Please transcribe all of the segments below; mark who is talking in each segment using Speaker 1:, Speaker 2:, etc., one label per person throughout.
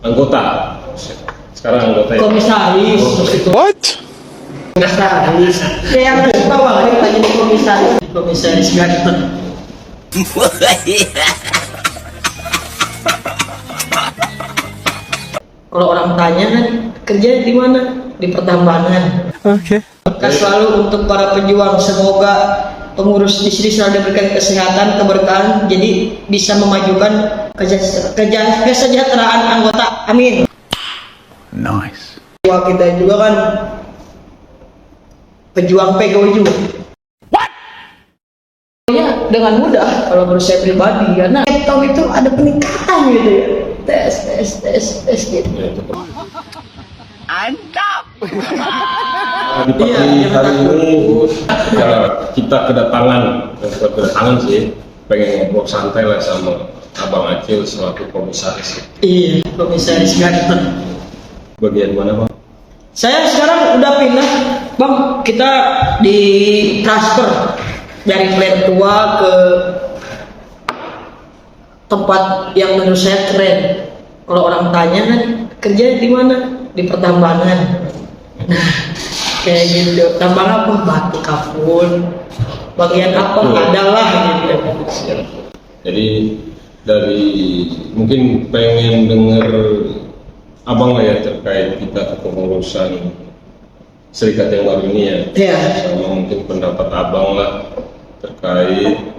Speaker 1: anggota. Sekarang anggota ya.
Speaker 2: Komisaris.
Speaker 3: What?
Speaker 2: Komisaris. Kayak yang ngasih tahu kali tanya di komisaris. Komisaris ganteng. Kalau orang tanya kan kerja di mana? Di pertambangan.
Speaker 3: Okay.
Speaker 2: Berkah selalu untuk para pejuang. Semoga pengurus di sini selalu diberikan kesehatan, keberkahan, jadi bisa memajukan kesejahteraan anggota. Amin.
Speaker 3: Nice.
Speaker 2: Wah, kita juga kan pejuang PGOJ. What? Ya, dengan mudah kalau menurut saya pribadi, karena tiap tahun itu ada peningkatan gitu ya. Tes gitu.
Speaker 3: Mantap.
Speaker 1: Di pagi hari ini ya, kita kedatangan sih, pengen ngobrol santai lah sama Abang Acil selaku komisaris.
Speaker 2: Iya, komisaris ganteng.
Speaker 1: Bagian mana Bang?
Speaker 2: Saya sekarang udah pindah, Bang. Kita di transfer dari plan tua ke tempat yang menurut saya keren. Kalau orang tanya kan kerja di mana? Di pertambangan. Nah, kayak gitu. Tambang apa? Batu kapur. Bagian apa? Adalah gitu.
Speaker 1: Jadi dari mungkin pengen denger Abang lah ya terkait kita kepengurusan serikat yang baru ini ya.
Speaker 2: Iya.
Speaker 1: Sama mungkin pendapat Abang lah terkait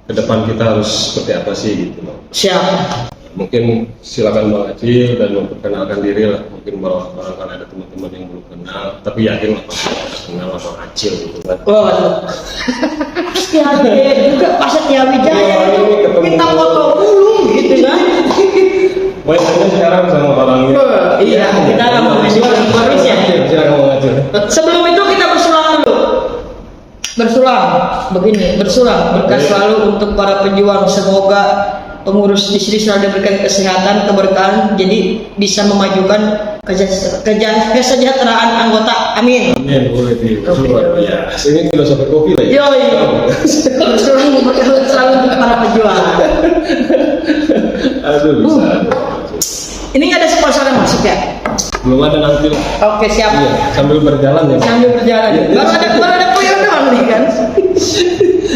Speaker 1: ke depan kita harus seperti apa sih gitu loh.
Speaker 2: Siap.
Speaker 1: Mungkin silakan Bang Acil dan memperkenalkan diri lah. Mungkin barangkali ada teman-teman yang belum kenal, tapi yakin lah pasti kenal Bang Acil gitu kan.
Speaker 2: Oh, pasti ada juga Pak Setia Wijaya itu kita foto dulu gitu kan.
Speaker 1: Wajahnya sekarang sama barangnya.
Speaker 2: Iya, kita akan mengoris ya.
Speaker 1: Silakan Bang Acil.
Speaker 2: Sebelum itu kita bersulang dulu. Bersulang berkah selalu untuk para pejuang. Semoga pengurus di sini selalu diberikan kesehatan, keberkahan, jadi bisa memajukan kesejahteraan anggota. Amin.
Speaker 1: Amin, boleh luar biasa. Ini sudah sampai kopi lah ya.
Speaker 2: Yo. Bersulang berkah selalu untuk para pejuang.
Speaker 1: Aduh bisa.
Speaker 2: Ini nggak ada sponsor yang masuk ya?
Speaker 1: Belum ada nanti lah.
Speaker 2: Oke, siap.
Speaker 1: Iya, sambil berjalan ya.
Speaker 2: Sambil berjalan. Baru ada puyeng doang nih kan.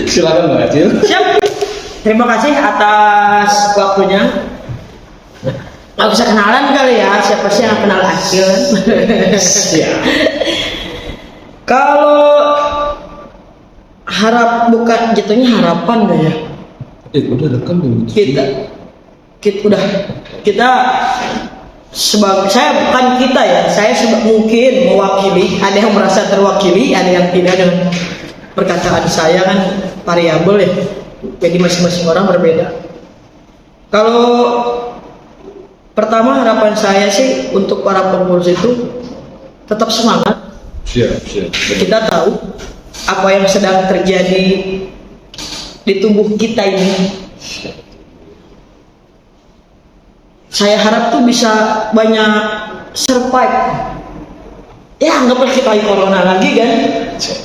Speaker 1: Silakan Bang Acil.
Speaker 2: Siap. Terima kasih atas waktunya. Nggak bisa kenalan kali ya, siapa sih yang kenal Acil?
Speaker 1: Siap.
Speaker 2: Kalau bukan jatuhnya harapan gak ya?
Speaker 1: Udah rekam belum?
Speaker 2: Kita sebagai, saya bukan kita ya, saya mungkin mewakili, ada yang merasa terwakili, ada yang tidak, dengan perkataan saya kan variabel ya, jadi masing-masing orang berbeda. Kalau pertama harapan saya sih untuk para pengurus itu tetap semangat.
Speaker 1: Siap.
Speaker 2: Kita tahu apa yang sedang terjadi di tubuh kita ini. Saya harap tuh bisa banyak survive. Ya anggaplah kita corona lagi kan,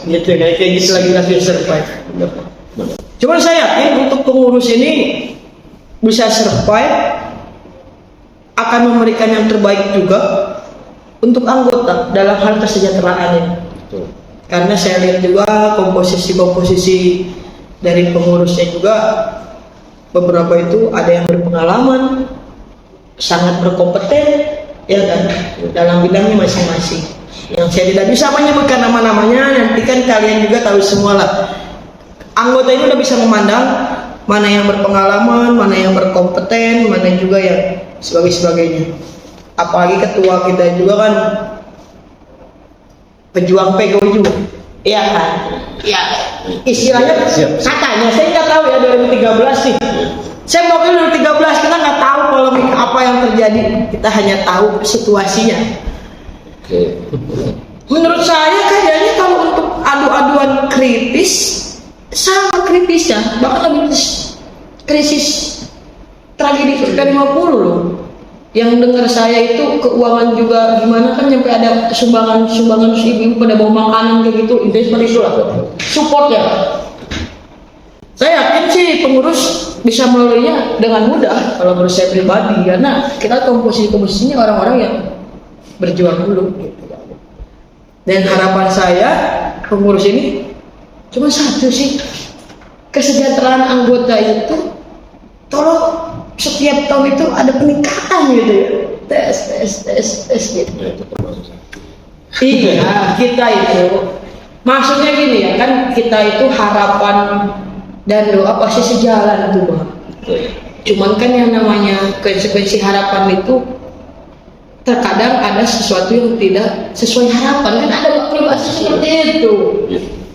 Speaker 2: gitu kayak gitu lagi survive. Cuman saya yakin untuk pengurus ini bisa survive, akan memberikan yang terbaik juga untuk anggota dalam hal kesejahteraan ini. Karena saya lihat juga komposisi dari pengurusnya juga beberapa itu ada yang berpengalaman, sangat berkompeten ya kan dalam bidangnya masing-masing. Yang saya tidak bisa menyebutkan nama-namanya, nanti kan kalian juga tahu semua lah. Anggota ini udah bisa memandang mana yang berpengalaman, mana yang berkompeten, mana juga yang sebagainya. Apalagi ketua kita juga kan pejuang PGOJ, iya kan? Ya istilahnya katanya, saya nggak tahu ya 2013 sih. Saya mau ke 2013, kita nggak tahu polemik apa yang terjadi, kita hanya tahu situasinya.
Speaker 1: Oke.
Speaker 2: Menurut saya kayaknya kalau untuk adu-aduan kritis, sama kritisnya, bahkan lebih krisis tragedi K50 loh. Yang dengar saya itu keuangan juga gimana kan, sampai ada sumbangan ibu-ibu pada bawa makanan kayak gitu, intinya seperti itu lah. Support ya. Saya yakin sih pengurus bisa melaluinya dengan mudah kalau menurut saya pribadi, karena kita tahu posisinya orang-orang yang berjuang dulu gitu. Dan harapan saya pengurus ini cuma satu sih, kesejahteraan anggota itu tolong setiap tahun itu ada peningkatan gitu ya, tes gitu. Iya, kita itu maksudnya gini ya kan, kita itu harapan dan doa pasti sejalan tuh Bang. Cuman kan yang namanya konsekuensi harapan itu terkadang ada sesuatu yang tidak sesuai harapan, kan ada pribadi seperti itu.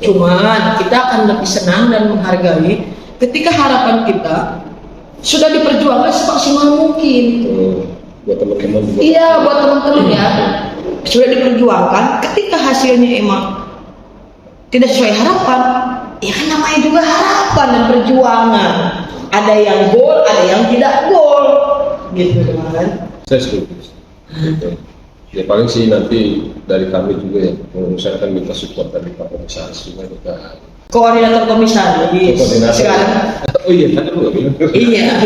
Speaker 2: Cuman kita akan lebih senang dan menghargai ketika harapan kita sudah diperjuangkan semaksimal mungkin.
Speaker 1: Buat teman-teman juga.
Speaker 2: Iya, buat teman-teman ya, sudah diperjuangkan. Ketika hasilnya emang tidak sesuai harapan, ya kan namanya juga harapan dan perjuangan. Ada yang gol, ada yang tidak gol, gitu kan?
Speaker 1: Saya setuju. Ya paling sih nanti dari kami juga ya, saya akan minta support dari Pak Komisaris juga kita.
Speaker 2: Koordinator komisaris sekarang.
Speaker 1: Oh iya, kan lu bilang.
Speaker 2: Iya,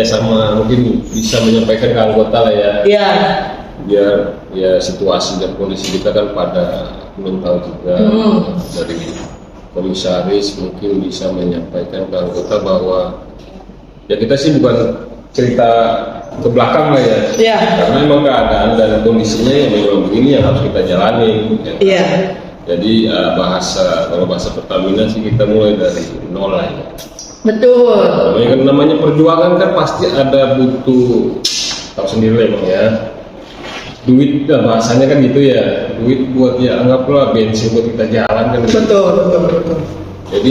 Speaker 1: Sama mungkin bisa menyampaikan ke anggota lah ya.
Speaker 2: Iya.
Speaker 1: Biar ya situasi dan kondisi kita kan pada belum tahu juga. Dari komisaris mungkin bisa menyampaikan ke anggota bahwa ya kita sih bukan cerita ke belakang lah ya.
Speaker 2: Iya.
Speaker 1: Karena memang keadaan dan kondisinya yang memang begini yang harus kita jalani. Ya.
Speaker 2: Iya.
Speaker 1: Jadi kalau bahasa Pertamina sih kita mulai dari nol lah ya.
Speaker 2: Betul.
Speaker 1: Namanya perjuangan kan pasti ada butuh, tahu sendiri lah emang ya. Duit bahasanya kan gitu ya. Duit buat ya anggaplah bensin buat kita jalan kan.
Speaker 2: Betul.
Speaker 1: Jadi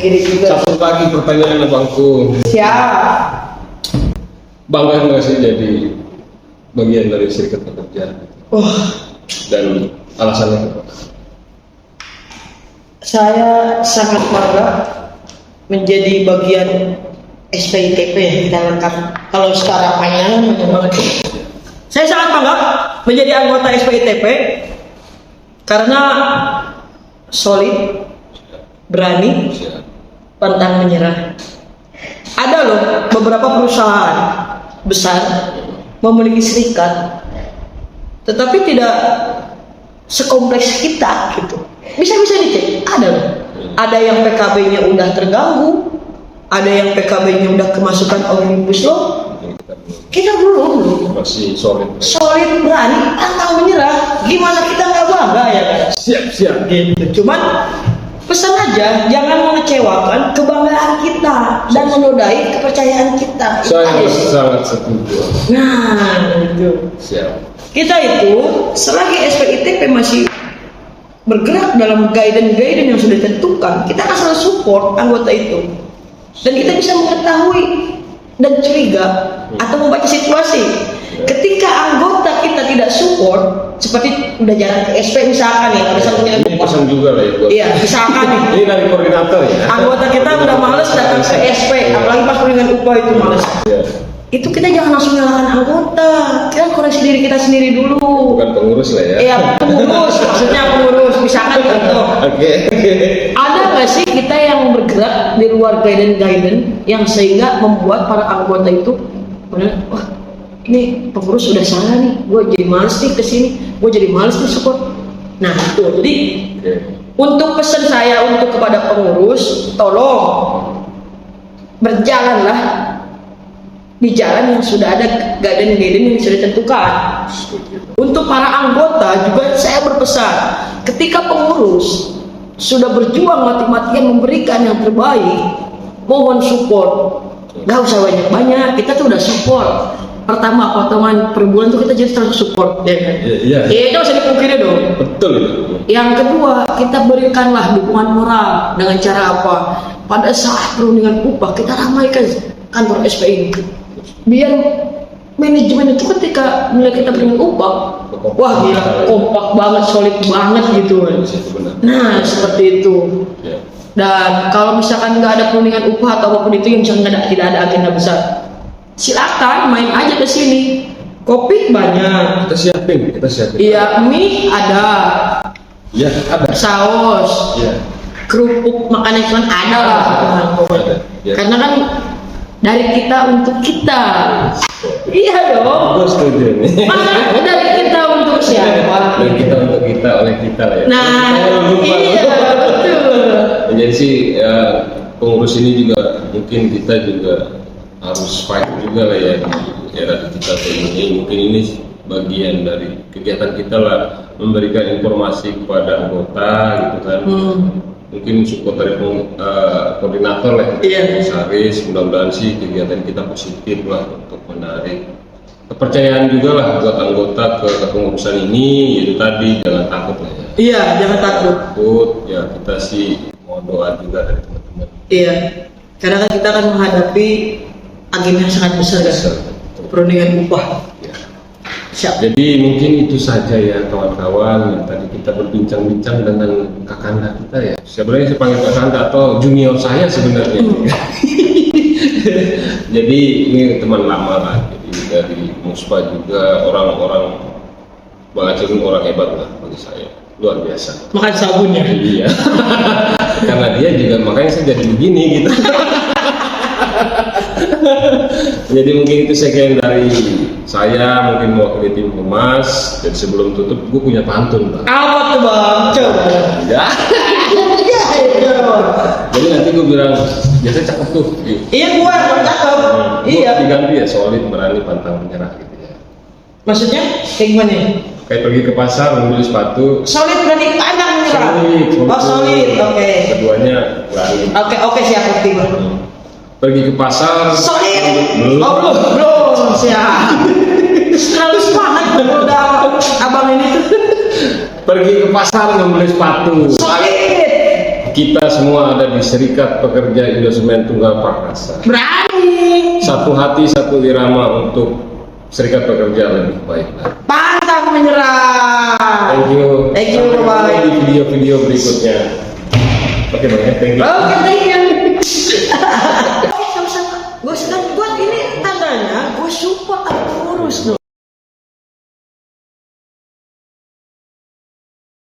Speaker 2: kiri juga.
Speaker 1: satu lagi pertanyaan abangku.
Speaker 2: Siap.
Speaker 1: Bangga nggak sih jadi bagian dari serikat pekerja? Dan alasannya apa?
Speaker 2: Saya sangat bangga menjadi bagian SPITP ya, kita lengkap. Kalau secara panjang banget. Saya sangat bangga menjadi anggota SPITP karena solid, berani, pantang menyerah. Ada loh beberapa perusahaan besar memiliki serikat, tetapi tidak sekompleks kita gitu. Bisa dicek, ada loh. Ada yang PKB-nya udah terganggu, ada yang PKB-nya udah kemasukan omnibus law. Kita belum
Speaker 1: masih solid
Speaker 2: berani, pantang menyerah. Gimana kita nggak bangga ya kan?
Speaker 1: Siap
Speaker 2: Gitu. Cuman pesan aja, jangan mengecewakan kebanggaan kita dan menodai kepercayaan kita.
Speaker 1: Saya sangat setuju.
Speaker 2: Nah, itu.
Speaker 1: Siap.
Speaker 2: Kita itu selagi SPITP masih bergerak dalam guidance yang sudah ditentukan, kita akan selalu support anggota itu. Dan kita bisa mengetahui dan curiga atau membaca situasi. Ketika anggota kita tidak support, seperti udah jarang ke SP misalkan ya, pada saat
Speaker 1: ini pesan juga lah ya buat.
Speaker 2: Iya, misalkan nih.
Speaker 1: Ini dari koordinator ya.
Speaker 2: Anggota kita udah males datang ke SP, apalagi pas peringatan upah itu males.
Speaker 1: Ya.
Speaker 2: Itu kita jangan langsung menyalahkan anggota, kita koreksi diri kita sendiri dulu.
Speaker 1: Bukan pengurus lah ya.
Speaker 2: Iya, pengurus, maksudnya pengurus, misalkan gitu.
Speaker 1: Oke.
Speaker 2: Ada nggak sih kita yang bergerak di luar guidance yang sehingga membuat para anggota itu benar, wah ini pengurus sudah salah nih, gue jadi males nih kesini, gue jadi males nih support. Nah itu, jadi untuk pesan saya untuk kepada pengurus, tolong berjalanlah di jalan yang sudah ada guidance yang sudah ditentukan. Untuk para anggota juga saya berpesan, ketika pengurus sudah berjuang mati-matian memberikan yang terbaik, mohon support. Gak usah banyak-banyak, kita tuh udah support. Pertama, potongan per bulan tuh kita jadi terus support, ya kan?
Speaker 1: Iya.
Speaker 2: Itu usah dipungkiri dong.
Speaker 1: Betul itu.
Speaker 2: Yang kedua, kita berikanlah dukungan moral dengan cara apa? Pada saat perundingan upah, kita ramaikan kantor SPI. Biar manajemen itu ketika melihat kita perundingan upah, wah gila, kompak banget, solid banget gitu kan. Nah, seperti itu. Dan kalau misalkan nggak ada perundingan upah atau apapun itu yang misalkan tidak ada agenda besar, silakan main aja ke sini. Kopi banyak.
Speaker 1: Kita siapin.
Speaker 2: Iya, mie ada.
Speaker 1: Iya, ada.
Speaker 2: Saus.
Speaker 1: Iya.
Speaker 2: kerupuk makan ikan ada lah Tuhan, pokoknya.
Speaker 1: Ada, ya.
Speaker 2: Karena kan dari kita untuk kita. Iya dong.
Speaker 1: Gue setuju nih.
Speaker 2: Masa dari kita untuk siapa?
Speaker 1: Dan kita untuk kita oleh kita lah ya.
Speaker 2: Nah, iya betul.
Speaker 1: Jadi sih ya, pengurus ini juga mungkin kita juga harus fight juga lah ya di era digital ini. Mungkin ini bagian dari kegiatan kita lah, memberikan informasi kepada anggota gitu kan. Mungkin support dari koordinator lah,
Speaker 2: Iya.
Speaker 1: Saris. Mudah-mudahan sih kegiatan kita positif lah untuk menarik kepercayaan juga lah buat anggota ke kepengurusan ini. Yaitu tadi jangan takut lah ya.
Speaker 2: Iya, jangan takut.
Speaker 1: Takut ya, kita sih mohon doa juga dari teman-teman.
Speaker 2: Iya. Karena kan kita akan menghadapi agenda yang sangat besar kan. Perundingan upah.
Speaker 1: Ya.
Speaker 2: Siap.
Speaker 1: Jadi mungkin itu saja ya kawan-kawan yang tadi kita berbincang-bincang dengan kakanda kita ya. Sebenarnya saya panggil kakanda atau junior saya sebenarnya. Jadi ini teman lama lah. Jadi dari Muspa juga orang-orang Bang Aceh orang hebat lah bagi saya, luar biasa.
Speaker 2: Makan sabunnya.
Speaker 1: Iya. Karena dia juga makanya saya jadi begini gitu. Jadi mungkin itu sekian dari saya, mungkin mewakili tim Humas. Dan sebelum tutup, gue punya pantun, Bang.
Speaker 2: Apa tuh bang? Coba.
Speaker 1: Ya. Jadi nanti gue bilang, biasanya cakep tuh.
Speaker 2: Iya gua yang cakep. Iya.
Speaker 1: Diganti ya, solid, berani, pantang menyerah gitu ya.
Speaker 2: Maksudnya kayak gimana?
Speaker 1: Kayak pergi ke pasar, membeli sepatu.
Speaker 2: Solid berani pantang menyerah.
Speaker 1: Solid.
Speaker 2: Oh solid, oke.
Speaker 1: Keduanya berani.
Speaker 2: Oke siap ngerti gua.
Speaker 1: Pergi ke pasar.
Speaker 2: Solid.
Speaker 1: Belum.
Speaker 2: Oh belum siap. Terlalu semangat udah abang ini tuh.
Speaker 1: Pergi ke pasar membeli sepatu.
Speaker 2: Solid.
Speaker 1: Kita semua ada di Serikat Pekerja Indosemen Tunggal Prakarsa.
Speaker 2: Berani.
Speaker 1: Satu hati, satu irama untuk Serikat Pekerja lebih baik.
Speaker 2: Pantang menyerah.
Speaker 1: Thank you.
Speaker 2: Thank you,
Speaker 1: Sampai
Speaker 2: bye.
Speaker 1: ketemu di video-video berikutnya. Oke banget, thank you.
Speaker 2: Oke, thank you. Sama-sama. Gue sedang buat ini tandanya gue support atau urus loh.